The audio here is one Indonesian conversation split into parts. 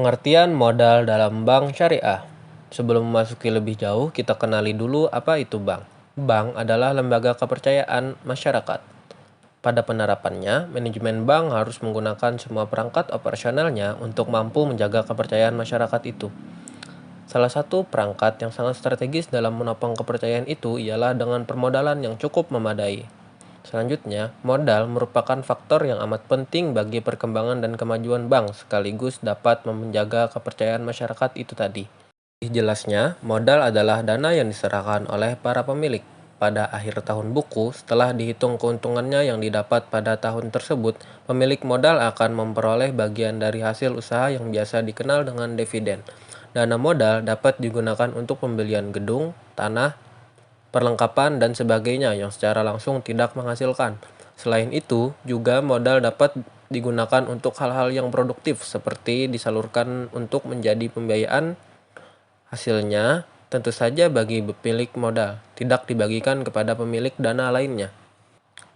Pengertian modal dalam bank syariah. Sebelum memasuki lebih jauh, kita kenali dulu apa itu bank. Bank adalah lembaga kepercayaan masyarakat. Pada penerapannya, manajemen bank harus menggunakan semua perangkat operasionalnya untuk mampu menjaga kepercayaan masyarakat itu. Salah satu perangkat yang sangat strategis dalam menopang kepercayaan itu ialah dengan permodalan yang cukup memadai. Selanjutnya, modal merupakan faktor yang amat penting bagi perkembangan dan kemajuan bank sekaligus dapat menjaga kepercayaan masyarakat itu tadi. Lebih jelasnya, modal adalah dana yang diserahkan oleh para pemilik. Pada akhir tahun buku, setelah dihitung keuntungannya yang didapat pada tahun tersebut, pemilik modal akan memperoleh bagian dari hasil usaha yang biasa dikenal dengan dividen. Dana modal dapat digunakan untuk pembelian gedung, tanah, perlengkapan, dan sebagainya yang secara langsung tidak menghasilkan. Selain itu, juga modal dapat digunakan untuk hal-hal yang produktif seperti disalurkan untuk menjadi pembiayaan. Hasilnya, tentu saja bagi pemilik modal, tidak dibagikan kepada pemilik dana lainnya.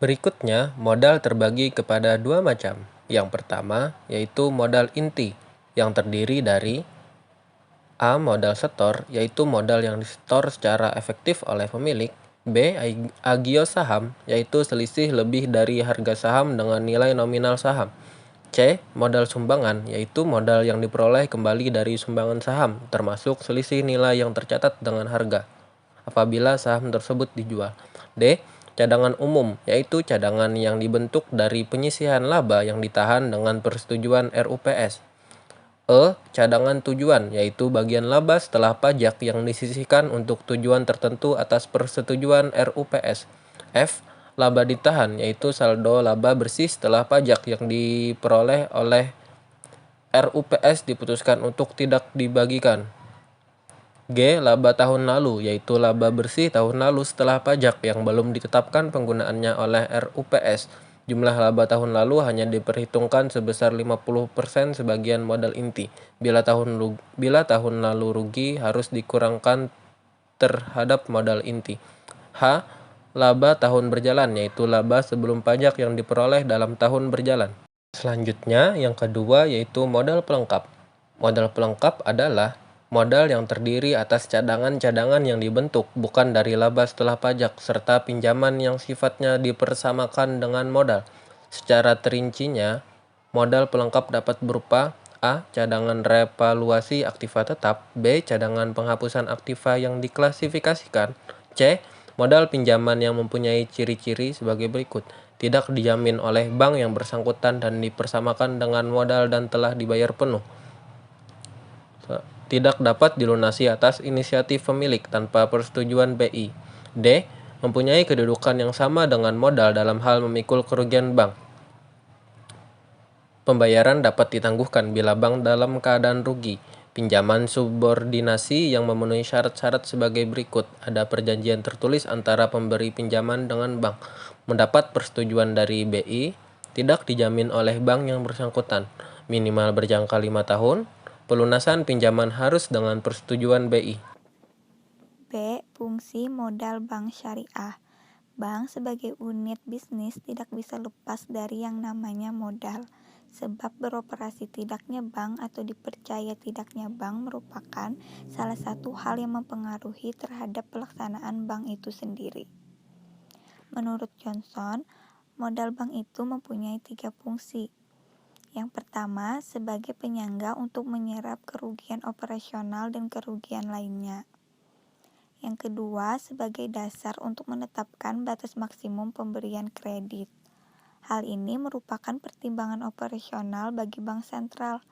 Berikutnya, modal terbagi kepada dua macam. Yang pertama, yaitu modal inti, yang terdiri dari A. Modal setor, yaitu modal yang disetor secara efektif oleh pemilik. B. Agio saham, yaitu selisih lebih dari harga saham dengan nilai nominal saham. C. Modal sumbangan, yaitu modal yang diperoleh kembali dari sumbangan saham, termasuk selisih nilai yang tercatat dengan harga, apabila saham tersebut dijual. D. Cadangan umum, yaitu cadangan yang dibentuk dari penyisihan laba yang ditahan dengan persetujuan RUPS. E. Cadangan tujuan, yaitu bagian laba setelah pajak yang disisihkan untuk tujuan tertentu atas persetujuan RUPS. F. Laba ditahan, yaitu saldo laba bersih setelah pajak yang diperoleh oleh RUPS diputuskan untuk tidak dibagikan. G. Laba tahun lalu, yaitu laba bersih tahun lalu setelah pajak yang belum ditetapkan penggunaannya oleh RUPS. Jumlah laba tahun lalu hanya diperhitungkan sebesar 50% sebagian modal inti. Bila tahun lalu rugi harus dikurangkan terhadap modal inti. H. Laba tahun berjalan, yaitu laba sebelum pajak yang diperoleh dalam tahun berjalan. Selanjutnya, yang kedua yaitu modal pelengkap. Modal pelengkap adalah modal yang terdiri atas cadangan-cadangan yang dibentuk bukan dari laba setelah pajak, serta pinjaman yang sifatnya dipersamakan dengan modal. Secara terincinya, modal pelengkap dapat berupa A. Cadangan revaluasi aktiva tetap. B. Cadangan penghapusan aktiva yang diklasifikasikan. C. Modal pinjaman yang mempunyai ciri-ciri sebagai berikut. Tidak dijamin oleh bank yang bersangkutan dan dipersamakan dengan modal dan telah dibayar penuh. Tidak dapat dilunasi atas inisiatif pemilik tanpa persetujuan BI. D. Mempunyai kedudukan yang sama dengan modal dalam hal memikul kerugian bank. Pembayaran dapat ditangguhkan bila bank dalam keadaan rugi. Pinjaman subordinasi yang memenuhi syarat-syarat sebagai berikut. Ada perjanjian tertulis antara pemberi pinjaman dengan bank. Mendapat persetujuan dari BI. Tidak dijamin oleh bank yang bersangkutan. Minimal berjangka 5 tahun. Pelunasan pinjaman harus dengan persetujuan BI. B. Fungsi modal bank syariah. Bank sebagai unit bisnis tidak bisa lepas dari yang namanya modal, sebab beroperasi tidaknya bank atau dipercaya tidaknya bank merupakan salah satu hal yang mempengaruhi terhadap pelaksanaan bank itu sendiri. Menurut Johnson, modal bank itu mempunyai 3 fungsi. Yang pertama, sebagai penyangga untuk menyerap kerugian operasional dan kerugian lainnya. Yang kedua, sebagai dasar untuk menetapkan batas maksimum pemberian kredit. Hal ini merupakan pertimbangan operasional bagi bank sentral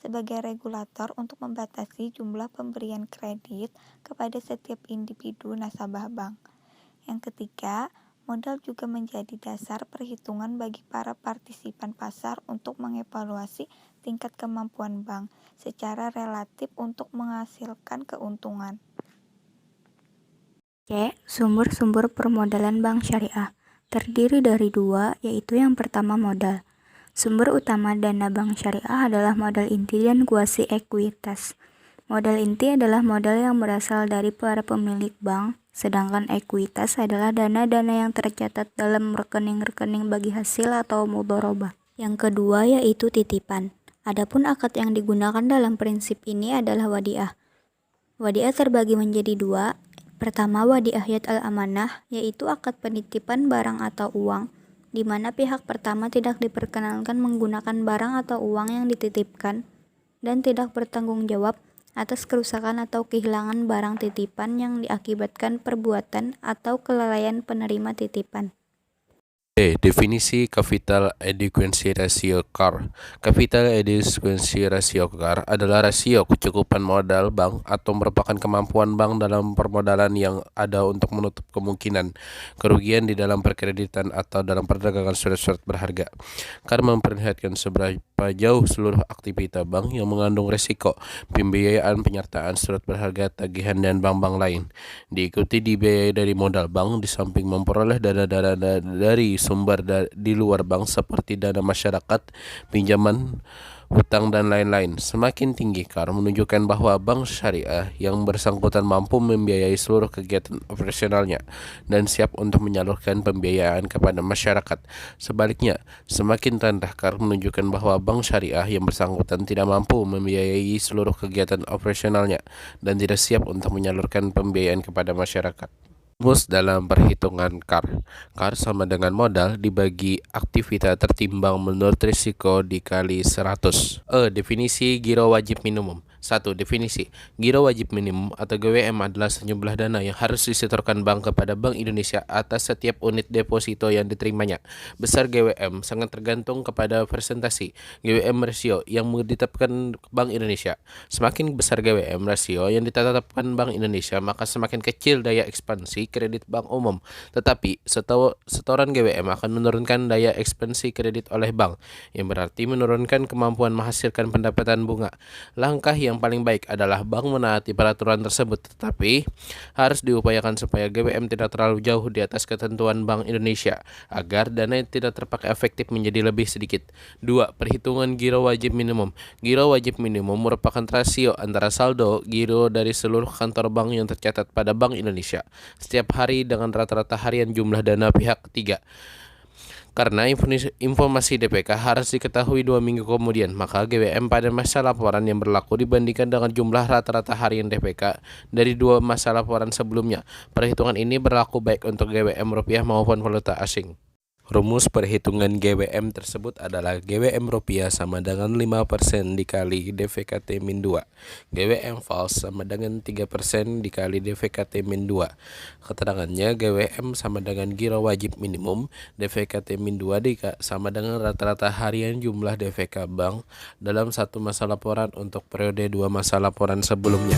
sebagai regulator untuk membatasi jumlah pemberian kredit kepada setiap individu nasabah bank. Yang ketiga, modal juga menjadi dasar perhitungan bagi para partisipan pasar untuk mengevaluasi tingkat kemampuan bank secara relatif untuk menghasilkan keuntungan. C. Sumber-sumber permodalan bank syariah terdiri dari 2, yaitu yang pertama modal. Sumber utama dana bank syariah adalah modal inti dan kuasi ekuitas. Modal inti adalah modal yang berasal dari para pemilik bank, sedangkan ekuitas adalah dana-dana yang tercatat dalam rekening-rekening bagi hasil atau mudharabah. Yang kedua yaitu titipan. Adapun akad yang digunakan dalam prinsip ini adalah wadiah. Wadiah terbagi menjadi dua. Pertama, wadiah yad al-amanah, yaitu akad penitipan barang atau uang, di mana pihak pertama tidak diperkenankan menggunakan barang atau uang yang dititipkan dan tidak bertanggung jawab atas kerusakan atau kehilangan barang titipan yang diakibatkan perbuatan atau kelalaian penerima titipan. Definisi Capital Adequacy Ratio CAR. Capital Adequacy Ratio CAR adalah rasio kecukupan modal bank atau merupakan kemampuan bank dalam permodalan yang ada untuk menutup kemungkinan kerugian di dalam perkreditan atau dalam perdagangan surat-surat berharga. CAR memperlihatkan seberapa jauh seluruh aktivitas bank yang mengandung risiko pembiayaan, penyertaan surat berharga, tagihan, dan bank-bank lain. Diikuti dibiayai dari modal bank di samping memperoleh dana-dana dari sumber di luar bank seperti dana masyarakat, pinjaman, hutang, dan lain-lain. Semakin tinggi CAR menunjukkan bahwa bank syariah yang bersangkutan mampu membiayai seluruh kegiatan operasionalnya dan siap untuk menyalurkan pembiayaan kepada masyarakat. Sebaliknya, semakin rendah CAR menunjukkan bahwa bank syariah yang bersangkutan tidak mampu membiayai seluruh kegiatan operasionalnya dan tidak siap untuk menyalurkan pembiayaan kepada masyarakat. Rumus dalam perhitungan CAR. CAR sama dengan modal dibagi aktivitas tertimbang menurut risiko dikali 100. Definisi giro wajib minimum. 1. Definisi giro wajib minimum atau GWM adalah sejumlah dana yang harus disetorkan bank kepada Bank Indonesia atas setiap unit deposito yang diterimanya. Besar GWM sangat tergantung kepada presentasi GWM rasio yang ditetapkan Bank Indonesia. Semakin besar GWM rasio yang ditetapkan Bank Indonesia, maka semakin kecil daya ekspansi kredit bank umum. Tetapi setoran GWM akan menurunkan daya ekspansi kredit oleh bank, yang berarti menurunkan kemampuan menghasilkan pendapatan bunga. Langkah yang paling baik adalah bank menaati peraturan tersebut, tetapi harus diupayakan supaya GWM tidak terlalu jauh di atas ketentuan Bank Indonesia agar dana tidak terpakai efektif menjadi lebih sedikit. 2. Perhitungan giro wajib minimum. Giro wajib minimum merupakan rasio antara saldo giro dari seluruh kantor bank yang tercatat pada Bank Indonesia setiap hari dengan rata-rata harian jumlah dana pihak ketiga. Karena informasi DPK harus diketahui 2 minggu kemudian, maka GWM pada masa laporan yang berlaku dibandingkan dengan jumlah rata-rata harian DPK dari 2 masa laporan sebelumnya. Perhitungan ini berlaku baik untuk GWM rupiah maupun valuta asing. Rumus perhitungan GWM tersebut adalah GWM rupiah sama dengan 5% dikali DVKT-2. GWM fals sama dengan 3% dikali DVKT-2. Keterangannya GWM sama dengan giro wajib minimum, DVKT-2 sama dengan rata-rata harian jumlah DVK bank dalam satu masa laporan untuk periode 2 masa laporan sebelumnya.